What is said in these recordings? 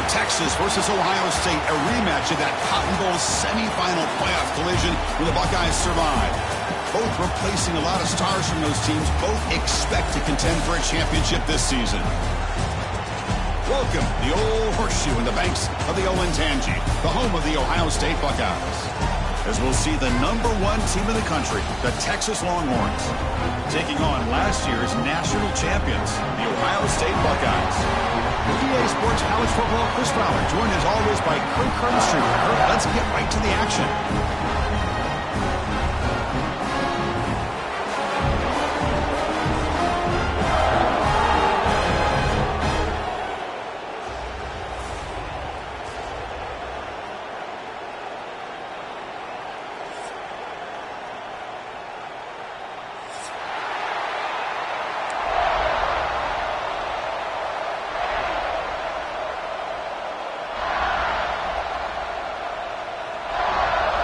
Texas versus Ohio State, a rematch of that Cotton Bowl semifinal playoff collision where the Buckeyes survived. Both replacing a lot of stars from those teams. Both expect to contend for a championship this season. Welcome, the old horseshoe in the banks of the Olentangy, the home of the Ohio State Buckeyes. As we'll see the #1 team in the country, the Texas Longhorns, taking on last year's national champions, the Ohio State Buckeyes. With EA Sports College Football, Chris Fowler, joined as always by Kirk Herbstreit. Let's get right to the action.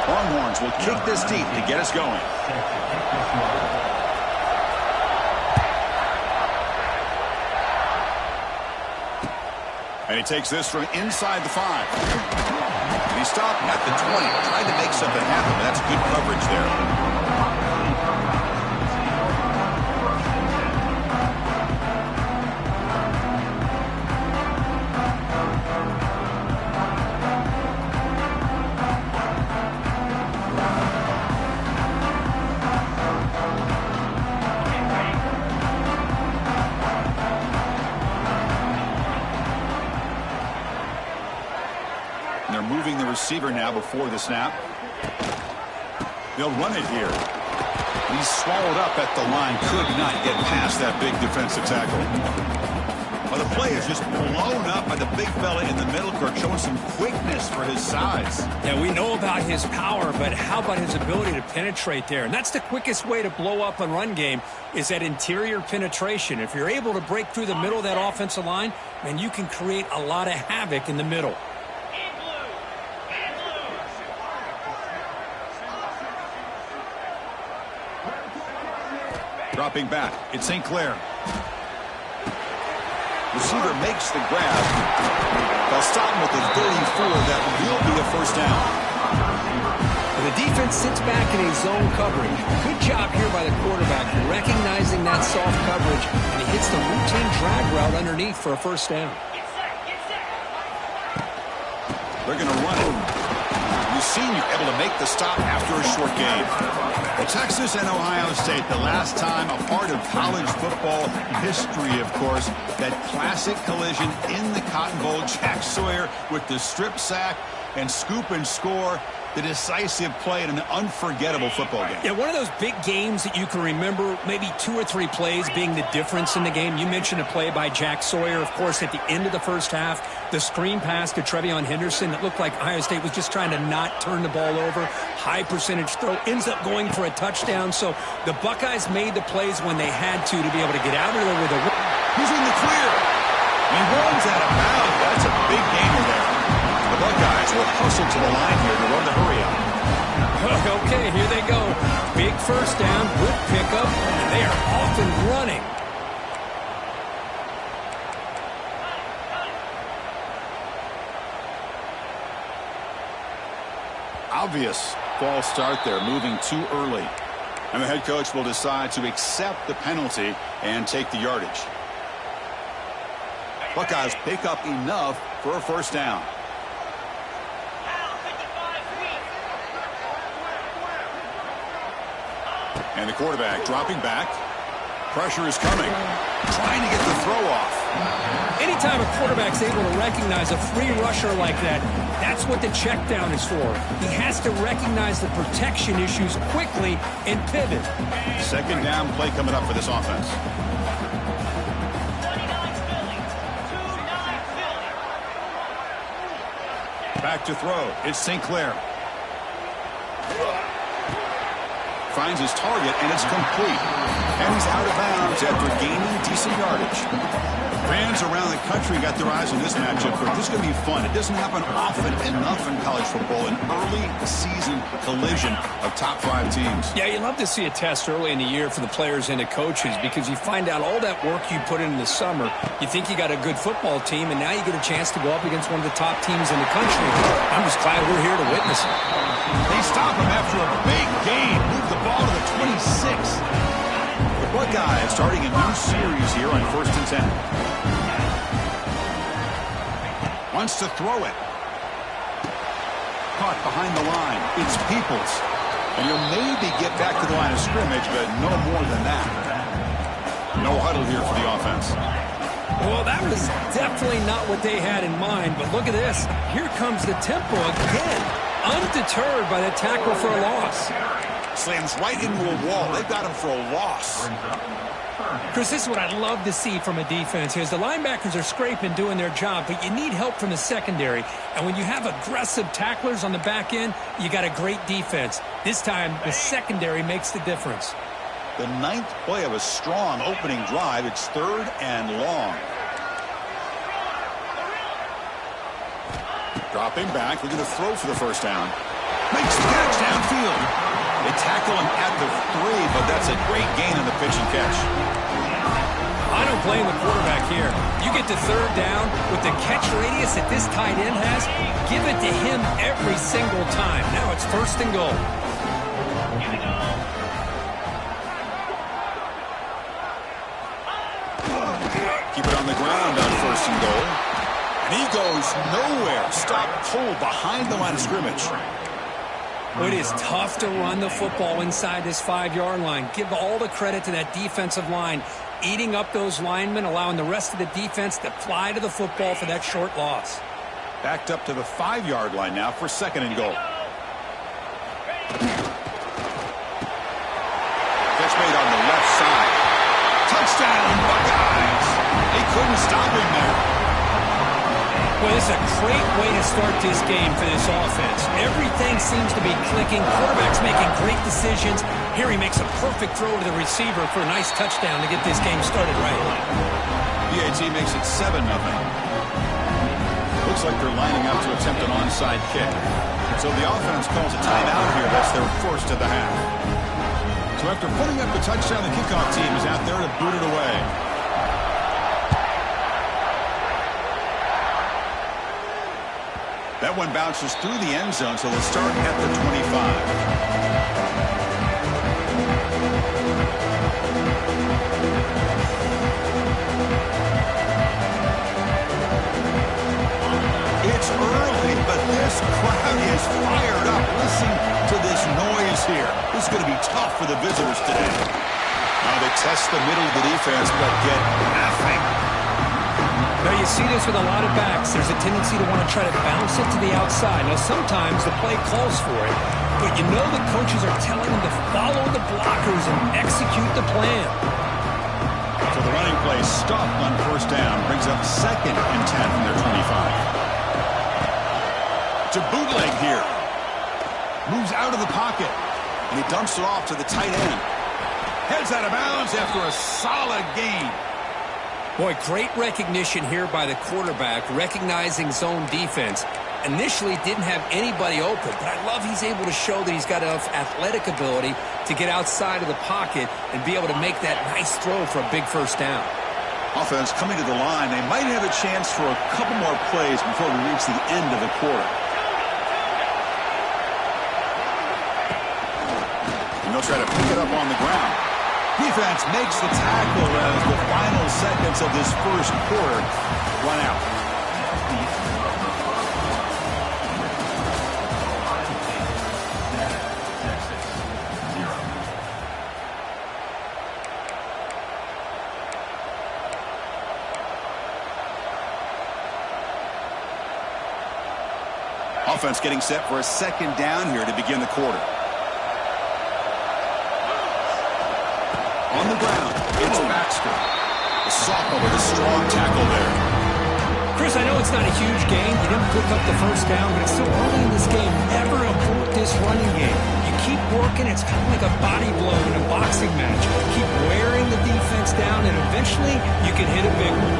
Longhorns will kick this deep to get us going. And he takes this from inside the 5. And he stopped at the 20. Tried to make something happen, but that's good coverage there. They're moving the receiver now before the snap. They'll run it here. He's swallowed up at the line. Could not get past that big defensive tackle. Well, the play is just blown up by the big fella in the middle, Kirk, showing some quickness for his size. Yeah, we know about his power, but how about his ability to penetrate there? And that's the quickest way to blow up a run game is that interior penetration. If you're able to break through the middle of that offensive line, man, you can create a lot of havoc in the middle. Dropping back, it's St. Clair. Receiver makes the grab. They'll stop him with the 34. That will be a first down. And the defense sits back in a zone coverage. Good job here by the quarterback, recognizing that soft coverage, and he hits the routine drag route underneath for a first down. They're going to run it. You've seen you able to make the stop after a short game. Well, Texas and Ohio State, the last time a part of college football history, of course, that classic collision in the Cotton Bowl. Jack Sawyer with the strip sack and scoop and score. The decisive play in an unforgettable football game. Yeah, one of those big games that you can remember, maybe 2 or 3 plays being the difference in the game. You mentioned a play by Jack Sawyer, of course, at the end of the first half. The screen pass to Trevion Henderson that looked like Ohio State was just trying to not turn the ball over. High percentage throw, ends up going for a touchdown. So the Buckeyes made the plays when they had to be able to get out of there with a... He's in the clear. He runs out of bounds. That's a big gainer there. The Buckeyes will hustle to the line here to run the hurry up. Okay, here they go. Big first down, good pickup, and they are off and running. Obvious false start there, moving too early. And the head coach will decide to accept the penalty and take the yardage. Buckeyes pick up enough for a first down. And the quarterback dropping back. Pressure is coming. Trying to get the throw off. Anytime a quarterback's able to recognize a free rusher like that, that's what the check down is for. He has to recognize the protection issues quickly and pivot. Second down play coming up for this offense. Back to throw. It's St. Clair. Finds his target, and it's complete. And he's out of bounds after gaining decent yardage. Fans around the country got their eyes on this matchup, but this is going to be fun. It doesn't happen often enough in college football, an early season collision of top 5 teams. Yeah, you love to see a test early in the year for the players and the coaches because you find out all that work you put in the summer. You think you got a good football team, and now you get a chance to go up against one of the top teams in the country. I'm just glad we're here to witness it. They stop him after a big gain. Move the ball to the 26. The Buckeyes starting a new series here on 1st and 10. Wants to throw it. Caught behind the line. It's Peoples. And he'll maybe get back to the line of scrimmage, but no more than that. No huddle here for the offense. Well, that was definitely not what they had in mind, but look at this. Here comes the tempo again. Undeterred by the tackle for a loss. Slams right into a wall. They've got him for a loss. Chris, this is what I love to see from a defense is the linebackers are scraping, doing their job, but you need help from the secondary. And when you have aggressive tacklers on the back end, you got a great defense. This time, the secondary makes the difference. The 9th play of a strong opening drive. It's 3rd and long. Dropping back, looking to throw for the first down. Makes the catch downfield. They tackle him at the 3, but that's a great gain on the pitch and catch. I don't blame the quarterback here. You get to 3rd down with the catch radius that this tight end has, give it to him every single time. Now it's 1st and goal. Keep it on the ground on 1st and goal. And he goes nowhere. Stop pull behind the line of scrimmage. It is tough to run the football inside this 5-yard line. Give all the credit to that defensive line, eating up those linemen, allowing the rest of the defense to fly to the football for that short loss. Backed up to the 5-yard line now for 2nd and goal. Catch made on the left side. Touchdown, Buckeyes! They couldn't stop him there. Well, this is a great way to start this game for this offense. Everything seems to be clicking. Quarterback's making great decisions. Here he makes a perfect throw to the receiver for a nice touchdown to get this game started right. BAT makes it 7-0. Looks like they're lining up to attempt an onside kick. So the offense calls a timeout here. That's their first of the half. So after putting up the touchdown, the kickoff team is out there to boot it away. That one bounces through the end zone, so they'll start at the 25. It's early, but this crowd is fired up. Listen to this noise here. This is going to be tough for the visitors today. Now they test the middle of the defense, but get nothing. Now, you see this with a lot of backs. There's a tendency to want to try to bounce it to the outside. Now, sometimes the play calls for it, but you know the coaches are telling them to follow the blockers and execute the plan. So the running play stopped on 1st down. Brings up 2nd and 10 from their 25. To bootleg here. Moves out of the pocket. And he dumps it off to the tight end. Heads out of bounds after a solid gain. Boy, great recognition here by the quarterback, recognizing zone defense. Initially didn't have anybody open, but I love he's able to show that he's got enough athletic ability to get outside of the pocket and be able to make that nice throw for a big 1st down. Offense coming to the line. They might have a chance for a couple more plays before we reach the end of the quarter. And they'll try to pick it up on the ground. Defense makes the tackle as the final seconds of this first quarter run out. Offense getting set for a 2nd down here to begin the quarter. On the ground, it's Baxter. The sophomore with a strong tackle there. Chris, I know it's not a huge game. You didn't pick up the 1st down, but it's still early in this game. Never abort this running game. You keep working. It's kind of like a body blow in a boxing match. Keep wearing the defense down, and eventually you can hit a big one.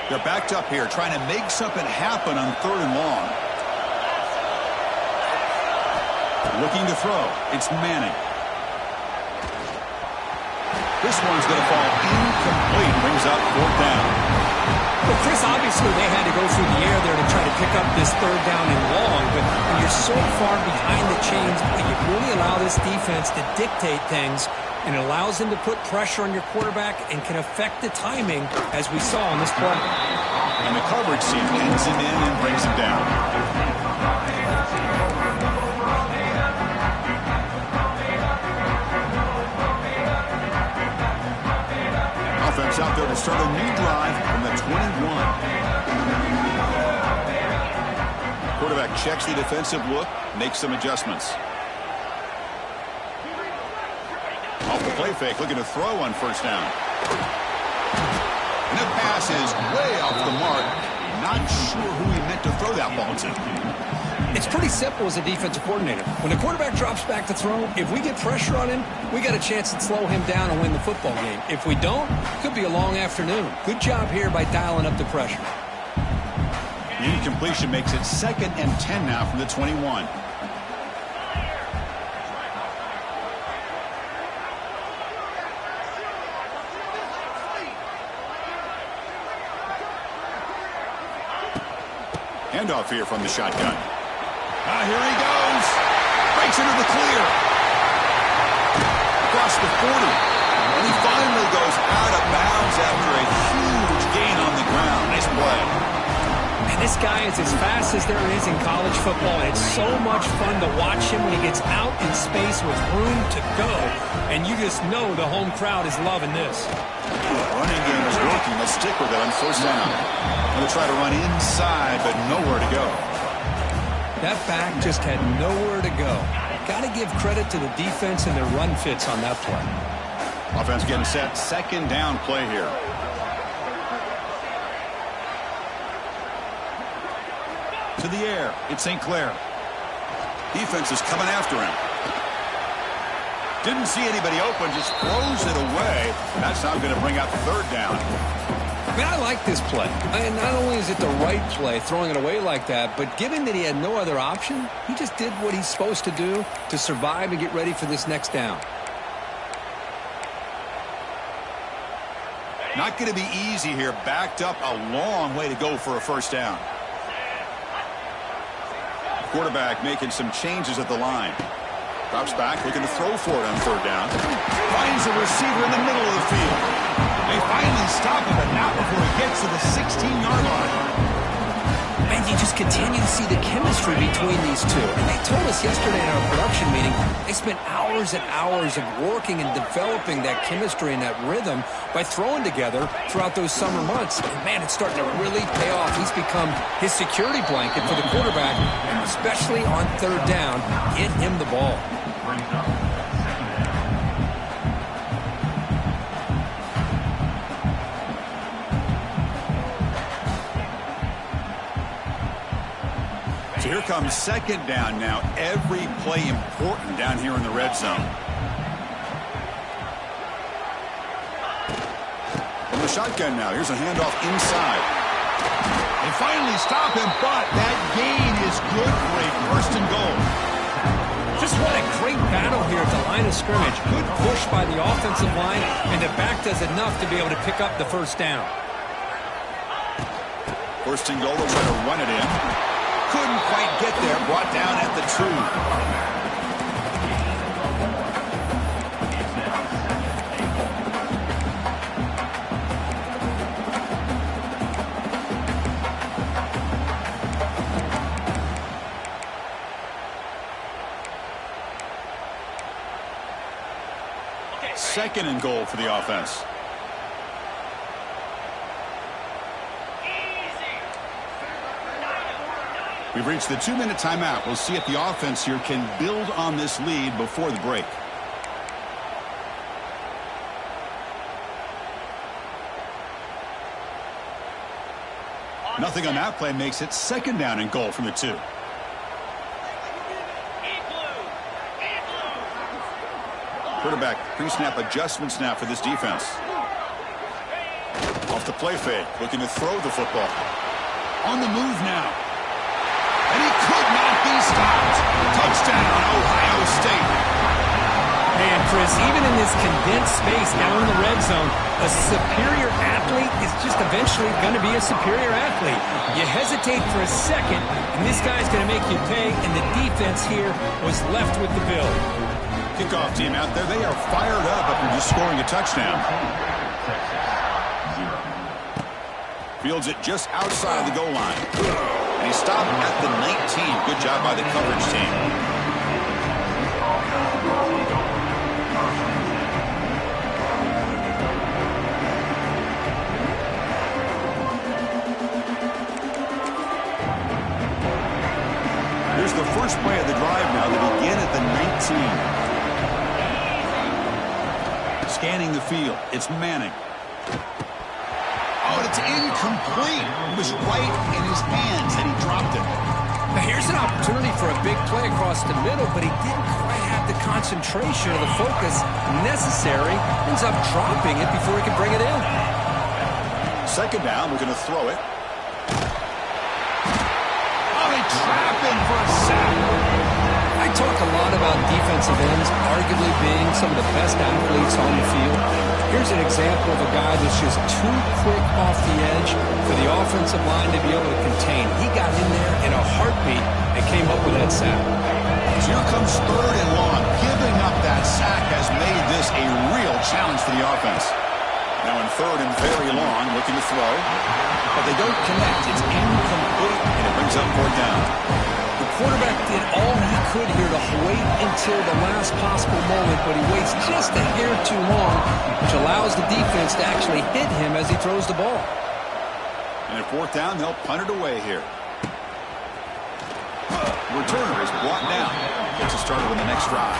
They're backed up here, trying to make something happen on 3rd and long. Looking to throw. It's Manning. This one's going to fall incomplete. Brings up 4th down. Well, Chris, obviously they had to go through the air there to try to pick up this 3rd down and long, but when you're so far behind the chains, you really allow this defense to dictate things, and it allows them to put pressure on your quarterback and can affect the timing, as we saw on this play. And the coverage team pins him in and brings him down. Offense out there to start a new drive from the 21. Quarterback checks the defensive look, makes some adjustments. Off the play fake, looking to throw on 1st down. And the pass is way off the mark. Not sure who he meant to throw that ball to. It's pretty simple as a defensive coordinator. When the quarterback drops back to throw, if we get pressure on him, we got a chance to slow him down and win the football game. If we don't, it could be a long afternoon. Good job here by dialing up the pressure. The incompletion makes it 2nd and 10 now from the 21. Handoff here from the shotgun. Here he goes. Breaks into the clear. Across the 40. And he finally goes out of bounds after a huge gain on the ground. Nice play. And this guy is as fast as there is in college football. And it's so much fun to watch him when he gets out in space with room to go. And you just know the home crowd is loving this. Running game is working. Let's stick with it on 1st down. They'll try to run inside, but nowhere to go. That back just had nowhere to go. Got to give credit to the defense and their run fits on that play. Offense getting set. 2nd down play here. To the air. It's St. Clair. Defense is coming after him. Didn't see anybody open, just throws it away. That's not going to bring out 3rd down. I mean, I like this play. And not only is it the right play, throwing it away like that, but given that he had no other option, he just did what he's supposed to do to survive and get ready for this next down. Not going to be easy here. Backed up a long way to go for a 1st down. Quarterback making some changes at the line. Drops back, looking to throw for it on 3rd down. Finds a receiver in the middle of the field. They finally stop him, but not before he gets to the 16-yard line. And you just continue to see the chemistry between these two. And they told us yesterday in our production meeting, they spent hours and hours of working and developing that chemistry and that rhythm by throwing together throughout those summer months. And man, it's starting to really pay off. He's become his security blanket for the quarterback, and especially on 3rd down, get him the ball. So here comes 2nd down now. Every play important down here in the red zone. From the shotgun now. Here's a handoff inside. They finally stop him, but that gain is good for a 1st and goal. Just what a great battle here at the line of scrimmage. Good push by the offensive line, and the back does enough to be able to pick up the 1st down. 1st and goal. They'll try to run it in. Couldn't quite get there. Brought down at the 2. Second and goal for the offense. We've reached the 2-minute timeout. We'll see if the offense here can build on this lead before the break. Nothing on that play makes it second down and goal from the 2. Quarterback pre-snap adjustments now for this defense. Off the play fake, looking to throw the football. On the move now. And he could not be stopped. Touchdown, Ohio State. Man, Chris, even in this condensed space down in the red zone, a superior athlete is just eventually going to be a superior athlete. You hesitate for a second, and this guy's going to make you pay, and the defense here was left with the bill. Kickoff team out there, they are fired up after just scoring a touchdown. Fields it just outside the goal line. And he stopped at the 19. Good job by the coverage team. Here's the first play of the drive now. They begin at the 19. Scanning the field. It's Manning. Oh, it's incomplete. It was right in his hands, and he dropped it. Now here's an opportunity for a big play across the middle, but he didn't quite have the concentration or the focus necessary. Ends up dropping it before he could bring it in. Second down, we're going to throw it. Oh, they trap him for a sack. I talk a lot about defensive ends arguably being some of the best athletes on the field. Here's an example of a guy that's just too quick off the edge for the offensive line to be able to contain. He got in there in a heartbeat and came up with that sack. Here comes third and long. Giving up that sack has made this a real challenge for the offense. Now in third and very long, looking to throw. But they don't connect. It's incomplete, and it brings up fourth down. The quarterback did all he could here to wait until the last possible moment, but he waits just a hair too long, which allows the defense to actually hit him as he throws the ball. And at fourth down, they'll punt it away here. The returner is brought down. Gets us started on the next drive.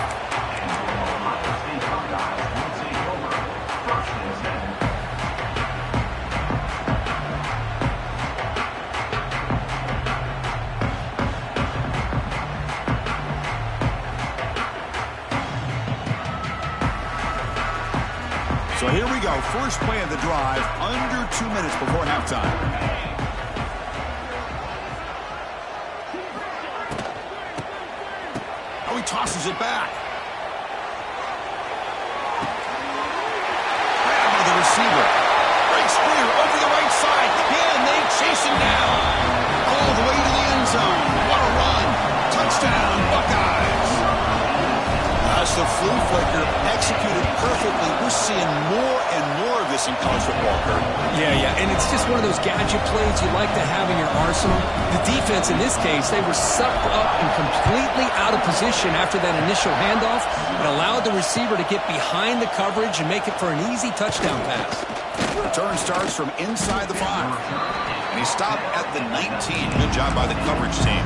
So here we go. First play of the drive, under 2 minutes before halftime. Oh, he tosses it back. Grab by the receiver. Breaks clear over the right side. And they chase him down. All the way to the end zone. What a run. Touchdown, Buckeyes. As the flea flicker executed perfectly, we're seeing more and more of this in college football, Kurt. Yeah, and it's just one of those gadget plays you like to have in your arsenal. The defense, in this case, they were sucked up and completely out of position after that initial handoff. It allowed the receiver to get behind the coverage and make it for an easy touchdown pass. Return starts from inside the 5. And he stopped at the 19. Good job by the coverage team.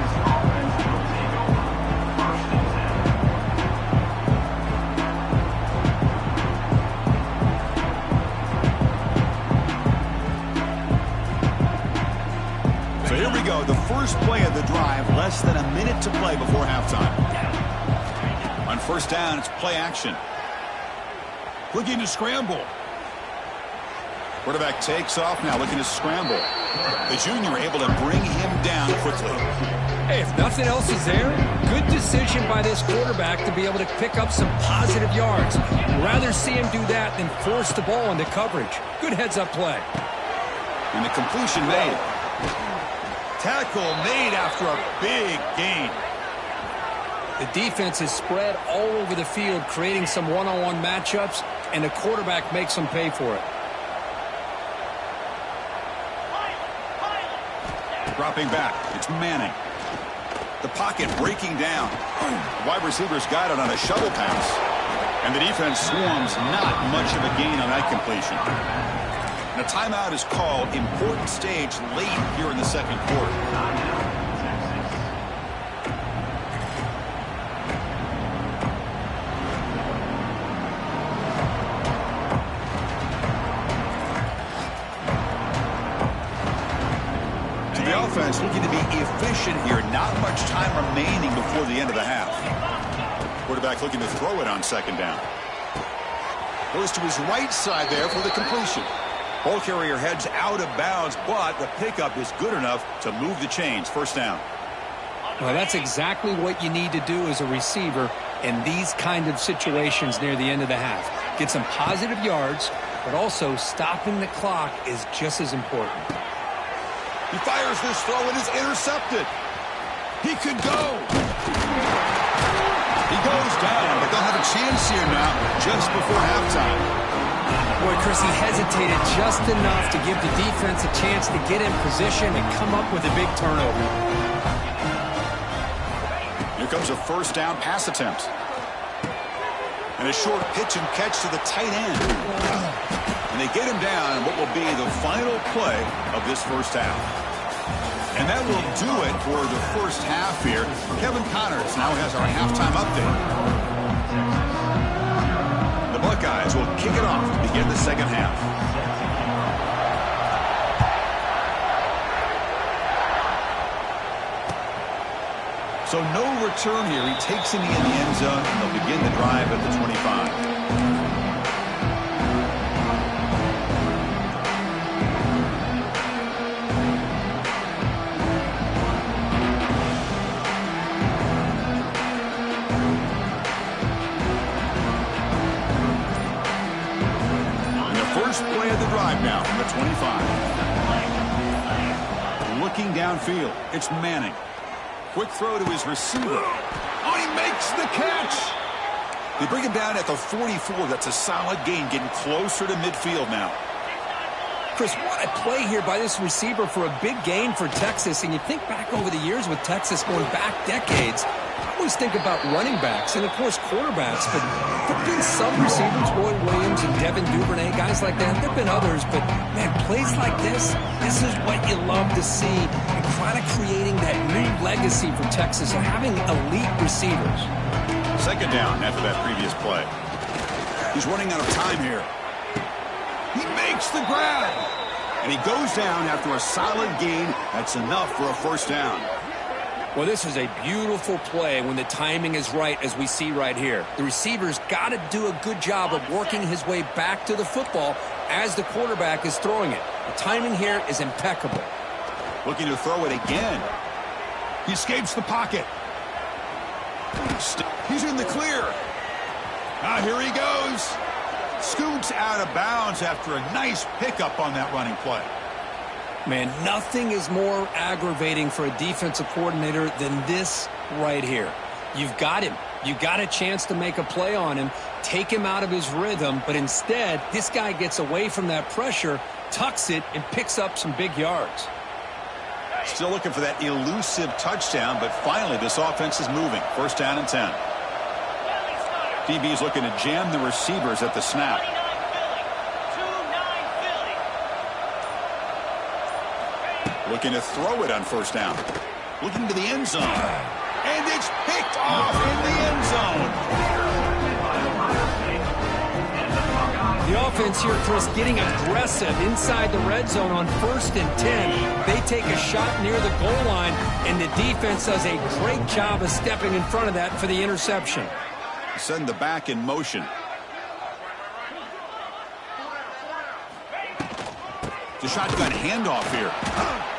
Here we go, the first play of the drive, less than a minute to play before halftime. On first down, it's play action. Looking to scramble. Quarterback takes off now, looking to scramble. The junior able to bring him down quickly. Hey, if nothing else is there, good decision by this quarterback to be able to pick up some positive yards. Rather see him do that than force the ball into coverage. Good heads-up play. And the completion made. Tackle made after a big gain. The defense is spread all over the field, creating some one-on-one matchups, and the quarterback makes them pay for it. Dropping back, it's Manning. The pocket breaking down. The wide receiver's got it on a shovel pass. And the defense swarms, not much of a gain on that completion. And a timeout is called. Important stage late here in the second quarter. defense looking to be efficient here. Not much time remaining before the end of the half. Quarterback looking to throw it on second down. Goes to his right side there for the completion. Ball carrier heads out of bounds, but the pickup is good enough to move the chains. First down. Well, that's exactly what you need to do as a receiver in these kind of situations near the end of the half. Get some positive yards, but also stopping the clock is just as important. He fires this throw and is intercepted. He could go. He goes down, but they'll have a chance here now just before halftime. Boy, Chris, he hesitated just enough to give the defense a chance to get in position and come up with a big turnover. Here comes a first down pass attempt. And a short pitch and catch to the tight end. And they get him down in what will be the final play of this first half. And that will do it for the first half here. Kevin Connors now has our halftime update. The Buckeyes will kick it off to begin the second half. So no return here. He takes him in the end zone, and they'll begin the drive at the 25. First play of the drive now from the 25. Looking downfield, it's Manning. Quick throw to his receiver. Oh, he makes the catch. They bring him down at the 44. That's a solid gain, getting closer to midfield now. Chris, what a play here by this receiver for a big gain for Texas. And you think back over the years with Texas going back decades, I always think about running backs and, of course, quarterbacks. But there have been some receivers, Roy Williams and Devin Duvernay, guys like that. There have been others. But, man, plays like this is what you love to see. And kind of creating that new legacy for Texas of having elite receivers. Second down after that previous play. He's running out of time here. He makes the grab. And he goes down after a solid gain. That's enough for a first down. Well, this is a beautiful play when the timing is right, as we see right here. The receiver's got to do a good job of working his way back to the football as the quarterback is throwing it. The timing here is impeccable. Looking to throw it again. He escapes the pocket. He's in the clear. Now here he goes. Scoots out of bounds after a nice pickup on that running play. Man, nothing is more aggravating for a defensive coordinator than this right here. You've got him. You've got a chance to make a play on him, take him out of his rhythm, but instead, this guy gets away from that pressure, tucks it, and picks up some big yards. Still looking for that elusive touchdown, but finally this offense is moving. First down and 10. DB's looking to jam the receivers at the snap. Looking to throw it on first down. Looking to the end zone. And it's picked off in the end zone. The offense here, Chris, getting aggressive inside the red zone on 1st and 10. They take a shot near the goal line, and the defense does a great job of stepping in front of that for the interception. Send the back in motion. The shotgun handoff here.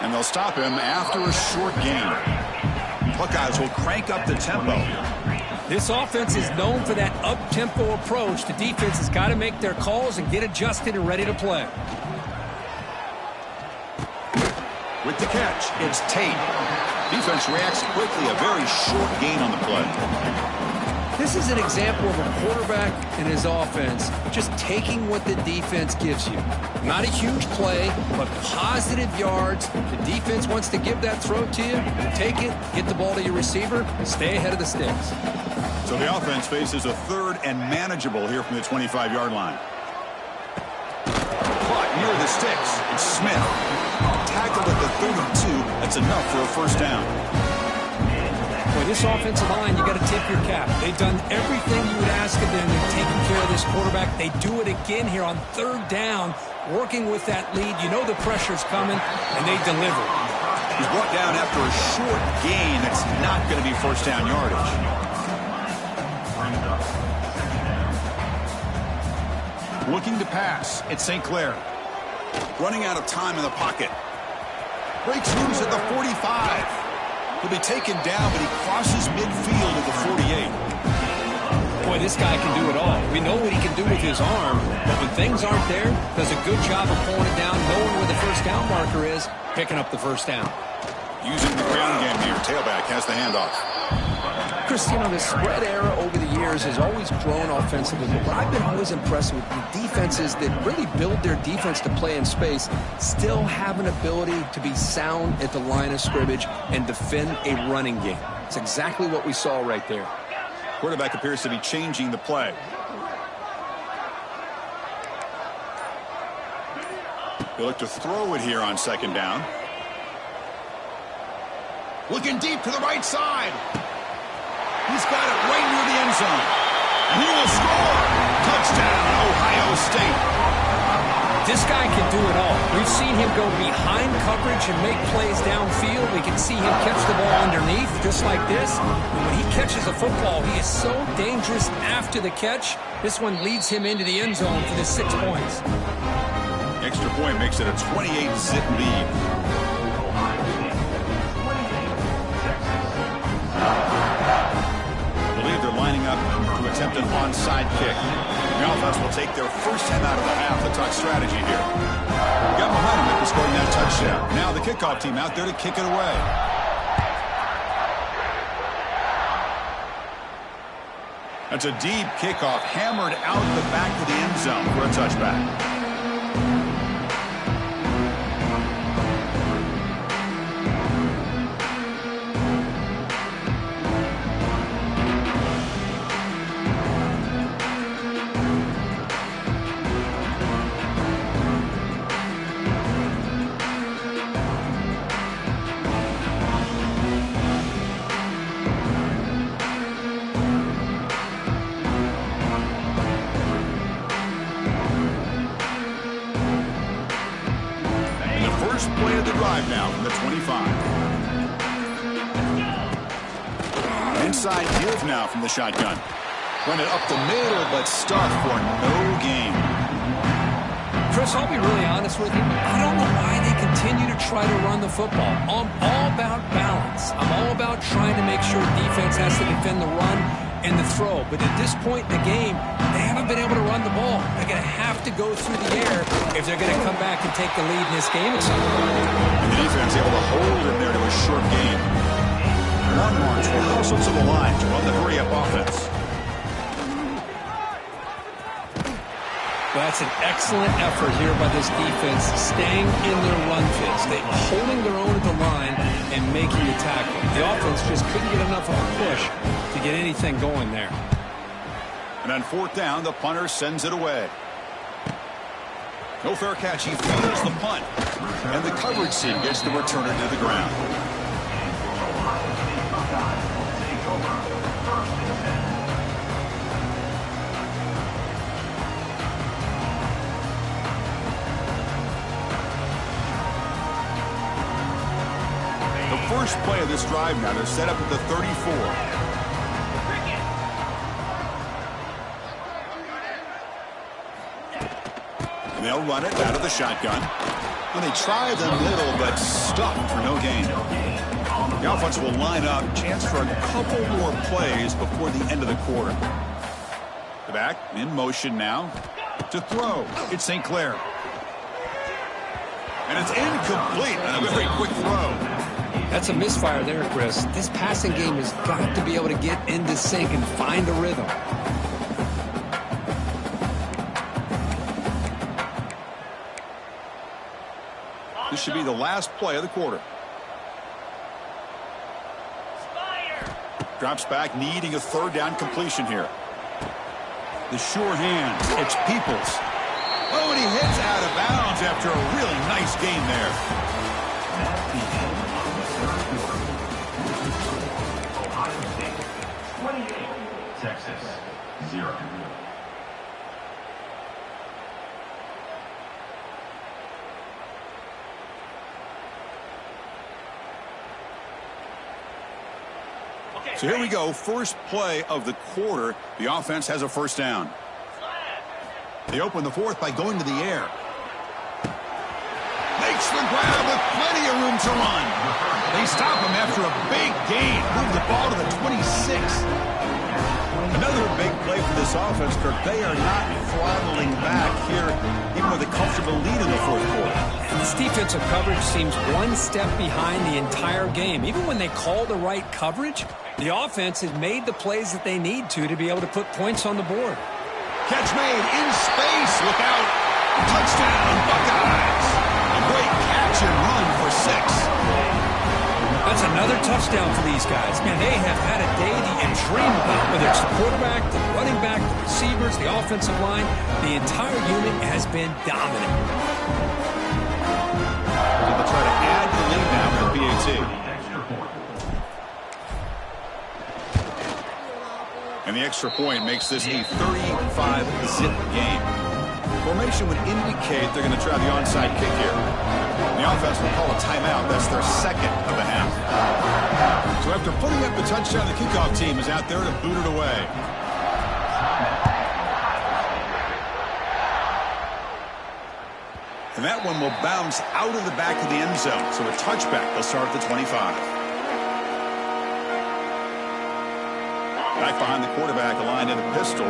And they'll stop him after a short gain. Buckeyes will crank up the tempo. This offense is known for that up-tempo approach. The defense has got to make their calls and get adjusted and ready to play. With the catch, it's Tate. Defense reacts quickly. A very short gain on the play. This is an example of a quarterback and his offense just taking what the defense gives you. Not a huge play, but positive yards. The defense wants to give that throw to you. Take it, get the ball to your receiver, and stay ahead of the sticks. So the offense faces a third and manageable here from the 25-yard line. Caught near the sticks. It's Smith. Tackled at the 32. That's enough for a first down. Boy, this offensive line, you got to tip your cap. They've done everything you would ask of them. They've taken care of this quarterback. They do it again here on 3rd down, working with that lead. You know the pressure's coming, and they deliver. He's brought down after a short gain. It's not going to be first down yardage. Looking to pass. It's St. Clair. Running out of time in the pocket. Breaks loose at the 45. He'll be taken down, but he crosses midfield at the 48. Boy, this guy can do it all. We know what he can do with his arm, but when things aren't there, does a good job of pulling it down, knowing where the first down marker is, picking up the first down. Using the ground game here. Tailback has the handoff. Chris, you know, the spread era over the years has always grown offensively, but I've been always impressed with the defenses that really build their defense to play in space, still have an ability to be sound at the line of scrimmage and defend a running game. It's exactly what we saw right there. Quarterback appears to be changing the play. He'll look to throw it here on second down. Looking deep to the right side. He's got it right near the end zone. And he will score. Touchdown, Ohio State. This guy can do it all. We've seen him go behind coverage and make plays downfield. We can see him catch the ball underneath, just like this. And when he catches a football, he is so dangerous after the catch. This one leads him into the end zone for the 6 points. Extra point makes it a 28-zip lead. Lining up to attempt an onside kick. The offense will take their first time out of the half to talk strategy here. Got behind him after scoring that touchdown. Now the kickoff team out there to kick it away. That's a deep kickoff, hammered out the back of the end zone for a touchback. Play of the drive now from the 25. Inside give now from the shotgun. Run it up the middle, but stuffed for no gain. Chris, I'll be really honest with you. I don't know why they continue to try to run the football. I'm all about balance. I'm all about trying to make sure defense has to defend the run and the throw. But at this point in the game, they haven't been able to run the ball. They're going to have to go through the air if they're going to come back and take the lead in this game at some point. And the defense able to hold him there to a short gain. Long march will hustle to the line to run the hurry-up offense. Well, that's an excellent effort here by this defense, staying in their run fits. They're holding their own at the line and making the tackle. The offense just couldn't get enough of a push to get anything going there. And on fourth down, the punter sends it away. No fair catch. He fields the punt. And the coverage team gets the returner to the ground. The first play of this drive now, they're set up at the 34. They'll run it out of the shotgun. And they try the middle, but stuffed for no gain. The offense will line up. Chance for a couple more plays before the end of the quarter. The back in motion now to throw. It's St. Clair. And it's incomplete on a very quick throw. That's a misfire there, Chris. This passing game has got to be able to get into sync and find a rhythm. This should be the last play of the quarter. Drops back, needing a third down completion here. The sure hands. It's Peoples. Oh, and he hits out of bounds after a really nice game there. Ohio State 28, Texas 0. So here we go, first play of the quarter. The offense has a first down. They open the fourth by going to the air. Makes the grab with plenty of room to run. They stop him after a big gain. Move the ball to the 26. Another big play for this offense, Kirk. They are not throttling back here, even with a comfortable lead in the fourth quarter. This defensive coverage seems one step behind the entire game. Even when they call the right coverage, the offense has made the plays that they need to be able to put points on the board. Catch made in space. Look out. Touchdown, Buckeyes. A great catch and run for 6. That's another touchdown for these guys. Man, they have had a day that you dream about, whether it's the quarterback, the running back, the receivers, the offensive line. The entire unit has been dominant. They'll try to add the lead now with the PAT. And the extra point makes this a 35-zip game. Formation would indicate they're going to try the onside kick here. The offense will call a timeout. That's their second of the half. So after putting up the touchdown, the kickoff team is out there to boot it away. And that one will bounce out of the back of the end zone. So a touchback. They'll start at the 25. Back behind the quarterback, aligned in a pistol.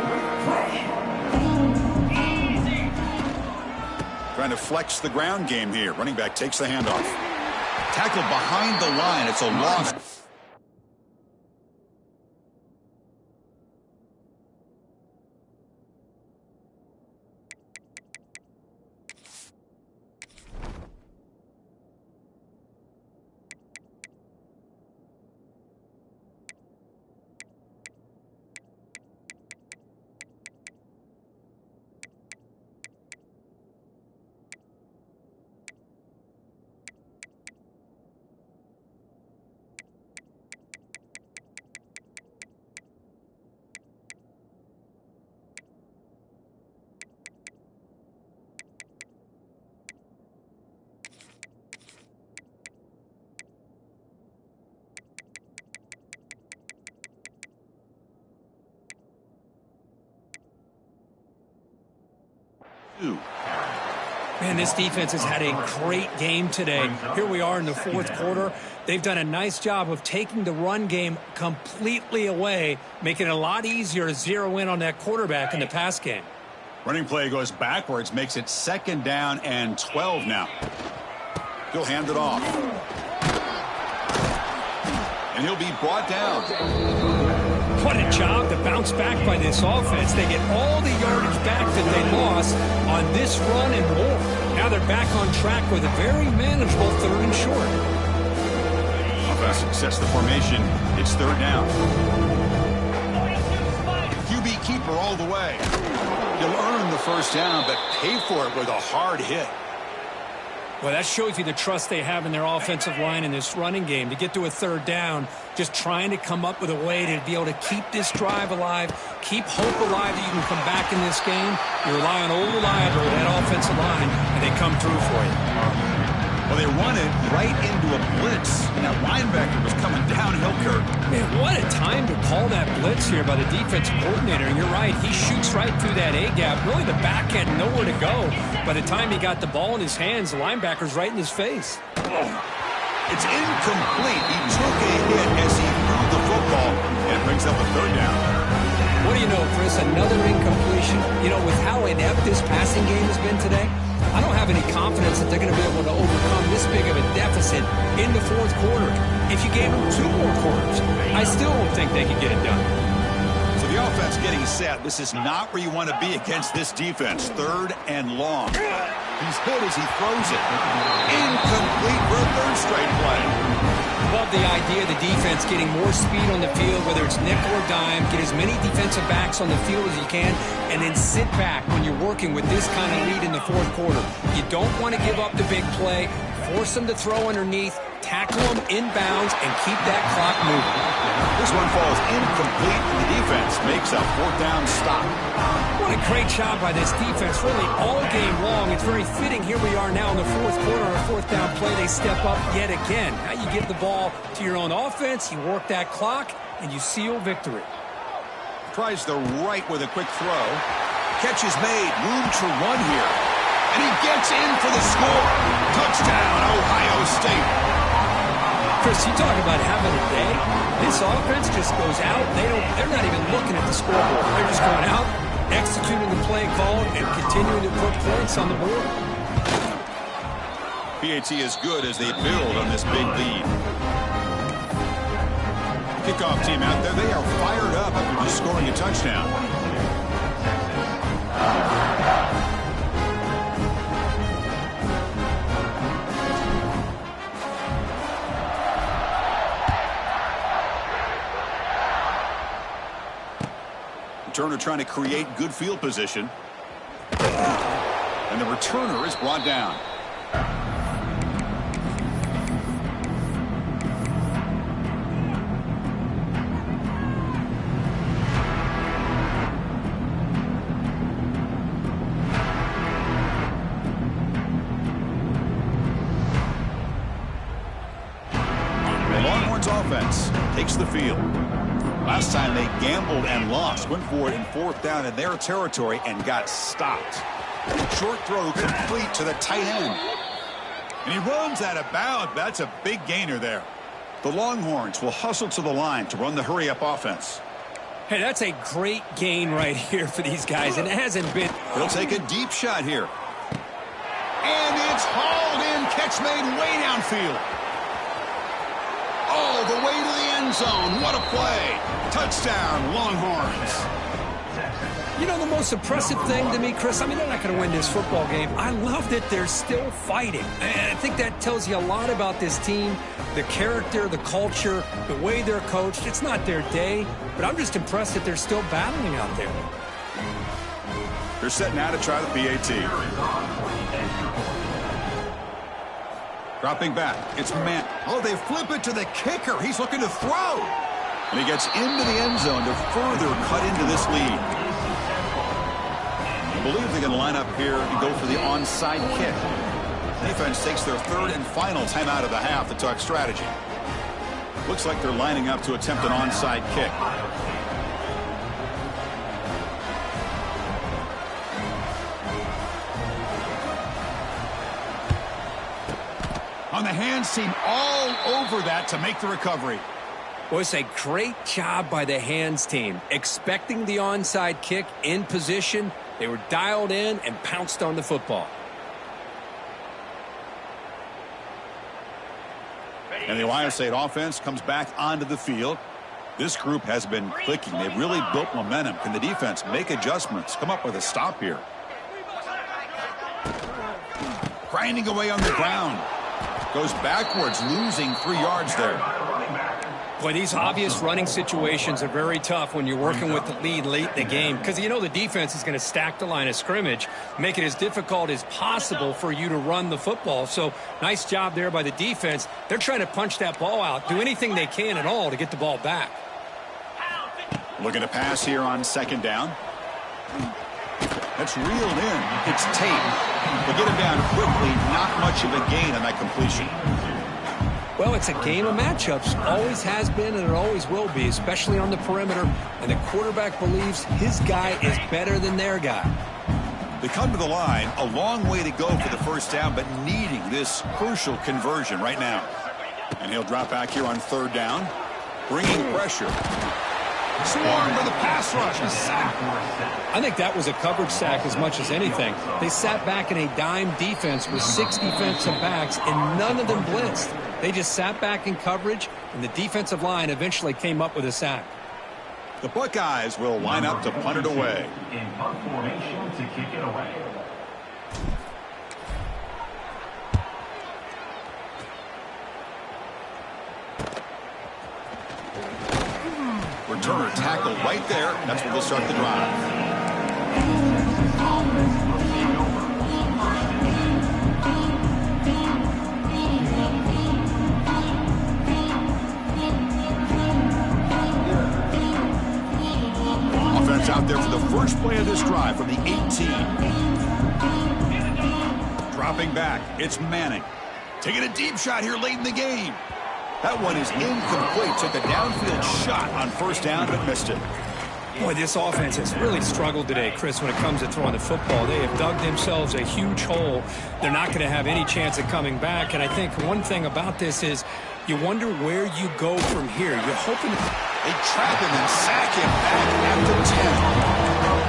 Trying to flex the ground game here. Running back takes the handoff. Tackle behind the line. It's a loss. Man, this defense has had a great game today. Here we are in the fourth quarter. They've done a nice job of taking the run game completely away, making it a lot easier to zero in on that quarterback in the pass game. Running play goes backwards, makes it 2nd down and 12 now. He'll hand it off. And he'll be brought down. What a job to bounce back by this offense. They get all the yardage back that they lost on this run and more. Now they're back on track with a very manageable 3rd and short. Offense sets the formation. It's 3rd down. QB keeper all the way. He'll earn the first down, but pay for it with a hard hit. Well, that shows you the trust they have in their offensive line in this running game. To get to a 3rd down, just trying to come up with a way to be able to keep this drive alive, keep hope alive that you can come back in this game. You rely on old reliable, that offensive line, and they come through for you. Well, they run it right into a blitz, and that linebacker was coming downhill, Kirk. Man, what a time to call that blitz here by the defensive coordinator. And you're right, he shoots right through that A-gap. Really, the back had nowhere to go. By the time he got the ball in his hands, the linebacker's right in his face. It's incomplete. He took a hit as he threw the football, and it brings up a 3rd down. What do you know, Chris? Another incompletion. You know, with how inept this passing game has been today, I don't have any confidence that they're going to be able to overcome this big of a deficit in the fourth quarter. If you gave them 2 more quarters, I still don't think they could get it done. So the offense getting set. This is not where you want to be against this defense. 3rd and long. He's hit as he throws it. Incomplete for a 3rd straight play. Love the idea of the defense getting more speed on the field, whether it's nickel or dime, get as many defensive backs on the field as you can, and then sit back when you're working with this kind of lead in the fourth quarter. You don't want to give up the big play, force them to throw underneath, tackle them inbounds and keep that clock moving. This one falls incomplete, and the defense makes a fourth down stop. What a great job by this defense, really all game long. It's very fitting. Here we are now in the fourth quarter, our fourth down play. They step up yet again. Now you give the ball to your own offense, you work that clock, and you seal victory. Tries the right with a quick throw. Catch is made. Room to run here. And he gets in for the score. Touchdown, Ohio State. Chris, you talk about having a day. This offense just goes out. They're not even looking at the scoreboard. They're just going out, executing the play called, and continuing to put points on the board. PAT is good as they build on this big lead. Kickoff team out there. They are fired up after just scoring a touchdown. Turner trying to create good field position. And the returner is brought down. The Longhorns offense takes the field. Last time they gambled and lost, went for it in fourth down in their territory and got stopped. Short throw complete to the tight end. And he runs out of bounds. That's a big gainer there. The Longhorns will hustle to the line to run the hurry-up offense. Hey, that's a great gain right here for these guys, and it hasn't been. They'll take a deep shot here. And it's hauled in. Catch made way downfield. All the way to the end zone. What a play. Touchdown, Longhorns. You know, the most impressive thing to me, Chris, I mean, they're not going to win this football game. I love that they're still fighting. And I think that tells you a lot about this team, the character, the culture, the way they're coached. It's not their day, but I'm just impressed that they're still battling out there. They're setting out to try the PAT. Dropping back. It's man. Oh, they flip it to the kicker. He's looking to throw. And he gets into the end zone to further cut into this lead. I believe they're going to line up here and go for the onside kick. Defense takes their third and final timeout of the half to talk strategy. Looks like they're lining up to attempt an onside kick. On the hands team all over that to make the recovery. Well, it's a great job by the hands team. Expecting the onside kick in position, they were dialed in and pounced on the football. And the Ohio State offense comes back onto the field. This group has been clicking. They've really built momentum. Can the defense make adjustments? Come up with a stop here. Grinding away on the ground. Goes backwards, losing 3 yards there. Boy, these obvious running situations are very tough when you're working with the lead late in the game, because you know the defense is going to stack the line of scrimmage, make it as difficult as possible for you to run the football. So nice job there by the defense. They're trying to punch that ball out, do anything they can at all to get the ball back. Looking to pass here on second down. That's reeled in. It's Tate. They get him down quickly. Not much of a gain on that completion. Well, it's a game of matchups. Always has been and it always will be, especially on the perimeter. And the quarterback believes his guy is better than their guy. They come to the line. A long way to go for the first down, but needing this crucial conversion right now. And he'll drop back here on third down. Bringing pressure. Swarm for the pass rush. A sack. I think that was a coverage sack as much as anything. They sat back in a dime defense with 6 defensive backs, and none of them blitzed. They just sat back in coverage, and the defensive line eventually came up with a sack. The Buckeyes will line up to punt it away. In punt formation to kick it away. Returner tackle right there. That's where they'll start the drive. 18. Dropping back, it's Manning. Taking a deep shot here late in the game. That one is incomplete. Took a downfield shot on first down, but missed it. Boy, this offense has really struggled today, Chris, when it comes to throwing the football. They have dug themselves a huge hole. They're not going to have any chance of coming back. And I think one thing about this is you wonder where you go from here. You're hoping they trap him and sack him back at the 10.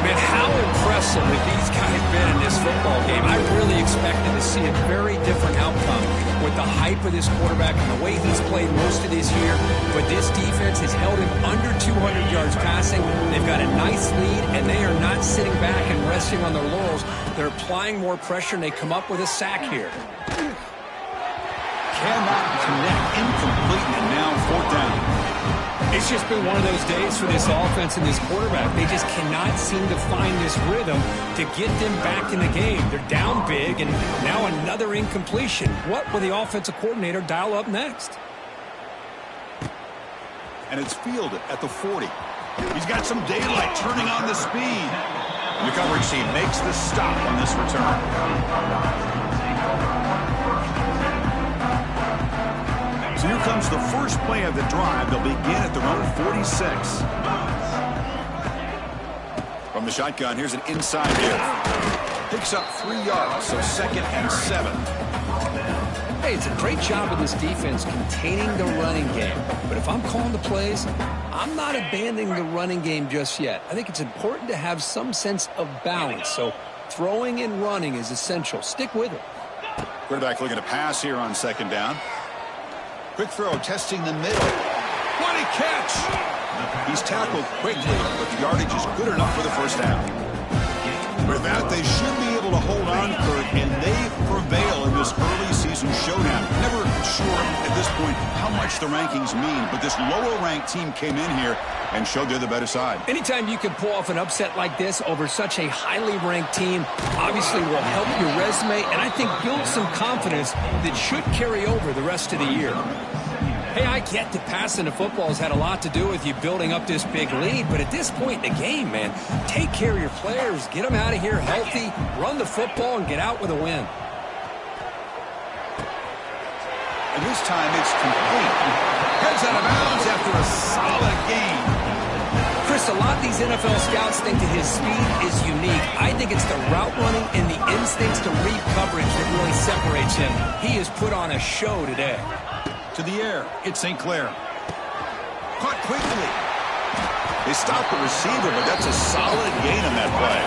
Man, how impressive have these guys been in this football game. I really expected to see a very different outcome with the hype of this quarterback and the way he's played most of this year. But this defense has held him under 200 yards passing. They've got a nice lead, and they are not sitting back and resting on their laurels. They're applying more pressure, and they come up with a sack here. Cannot connect, incomplete, and now fourth down. It's just been one of those days for this offense and this quarterback. They just cannot seem to find this rhythm to get them back in the game. They're down big, and now another incompletion. What will the offensive coordinator dial up next? And it's fielded at the 40. He's got some daylight turning on the speed. And the coverage team makes the stop on this return. So here comes the first play of the drive. They'll begin at their own 46. From the shotgun, here's an inside hit. Picks up 3 yards, so 2nd and 7. Hey, it's a great job of this defense containing the running game. But if I'm calling the plays, I'm not abandoning the running game just yet. I think it's important to have some sense of balance. So throwing and running is essential. Stick with it. Quarterback looking to pass here on 2nd down. Quick throw, testing the middle. What a catch! He's tackled quickly, but the yardage is good enough for the first down. With that, they should be able to hold on, Kurt, and they prevail in this early season showdown. Never sure at this point how much the rankings mean, but this lower-ranked team came in here and showed they're the better side. Anytime you can pull off an upset like this over such a highly ranked team, obviously will help your resume, and I think build some confidence that should carry over the rest of the year. Hey, I get that passing the football has had a lot to do with you building up this big lead, but at this point in the game, man, take care of your players, get them out of here healthy, run the football, and get out with a win. And this time it's complete. Heads out of bounds after a solid game. Chris, a lot of these NFL scouts think that his speed is unique. I think it's the route running and the instincts to read coverage that really separates him. He has put on a show today. To the air, it's St. Clair. Caught quickly. They stopped the receiver, but that's a solid gain on that play.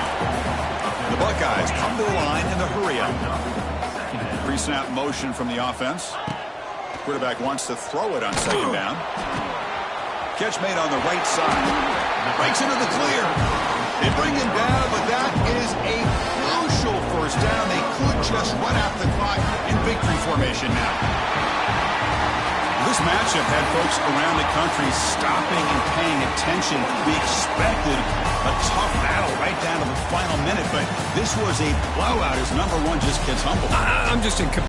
The Buckeyes come to the line in the hurry up. Pre-snap motion from the offense. Quarterback wants to throw it on 2nd down. Catch made on the right side. Breaks into the clear. They bring him down, but that is a crucial first down. They could just run out the clock in victory formation now. This matchup had folks around the country stopping and paying attention. We expected a tough battle right down to the final minute, but this was a blowout as number one just gets humbled. I'm just in